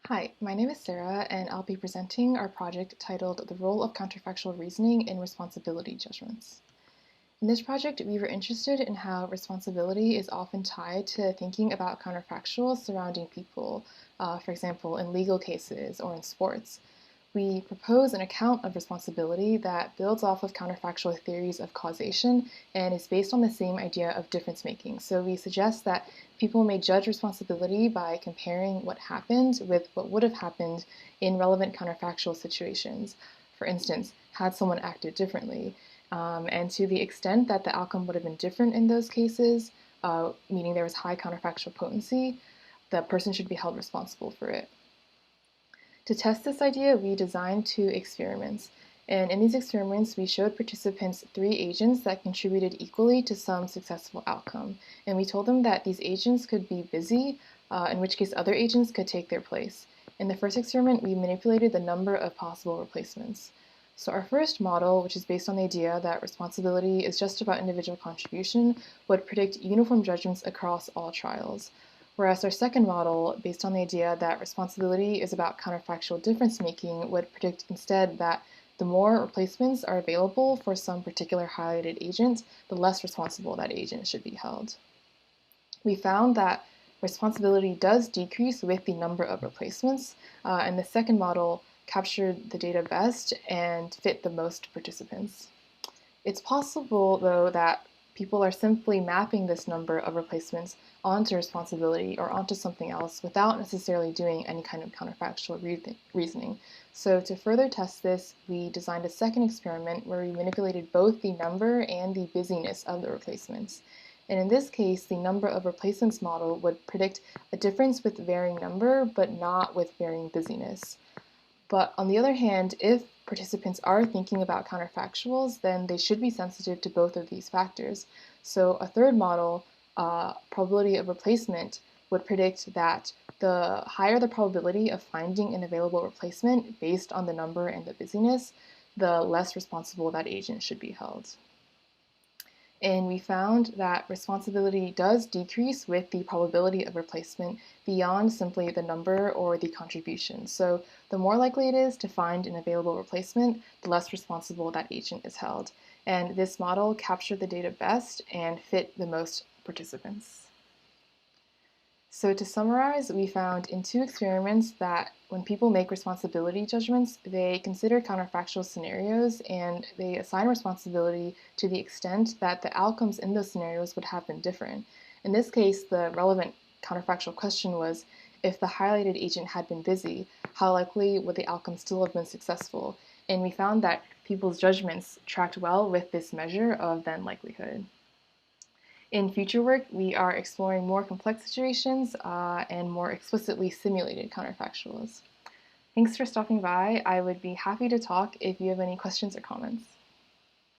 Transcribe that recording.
Hi, my name is Sarah, and I'll be presenting our project titled The Role of Counterfactual Reasoning in Responsibility Judgments. In this project, we were interested in how responsibility is often tied to thinking about counterfactuals surrounding people, for example, in legal cases or in sports. We propose an account of responsibility that builds off of counterfactual theories of causation and is based on the same idea of difference making. So we suggest that people may judge responsibility by comparing what happened with what would have happened in relevant counterfactual situations. For instance, had someone acted differently? And to the extent that the outcome would have been different in those cases, meaning there was high counterfactual potency, the person should be held responsible for it. To test this idea, we designed 2 experiments. And in these experiments, we showed participants 3 agents that contributed equally to some successful outcome. And we told them that these agents could be busy, in which case other agents could take their place. In the first experiment, we manipulated the number of possible replacements. So our first model, which is based on the idea that responsibility is just about individual contribution, would predict uniform judgments across all trials. Whereas our second model, based on the idea that responsibility is about counterfactual difference making, would predict instead that the more replacements are available for some particular highlighted agent, the less responsible that agent should be held. We found that responsibility does decrease with the number of replacements, and the second model captured the data best and fit the most participants. It's possible, though, that people are simply mapping this number of replacements onto responsibility or onto something else without necessarily doing any kind of counterfactual reasoning. So to further test this, we designed a second experiment where we manipulated both the number and the busyness of the replacements. And in this case, the number of replacements model would predict a difference with varying number, but not with varying busyness. But on the other hand, if participants are thinking about counterfactuals, then they should be sensitive to both of these factors. So a third model, probability of replacement, would predict that the higher the probability of finding an available replacement based on the number and the busyness, the less responsible that agent should be held. And we found that responsibility does decrease with the probability of replacement beyond simply the number or the contribution. So the more likely it is to find an available replacement, the less responsible that agent is held. And this model captured the data best and fit the most participants. So to summarize, we found in 2 experiments that when people make responsibility judgments, they consider counterfactual scenarios and they assign responsibility to the extent that the outcomes in those scenarios would have been different. In this case, the relevant counterfactual question was, if the highlighted agent had been busy, how likely would the outcome still have been successful? And we found that people's judgments tracked well with this measure of then likelihood. In future work, we are exploring more complex situations and more explicitly simulated counterfactuals. Thanks for stopping by. I would be happy to talk if you have any questions or comments.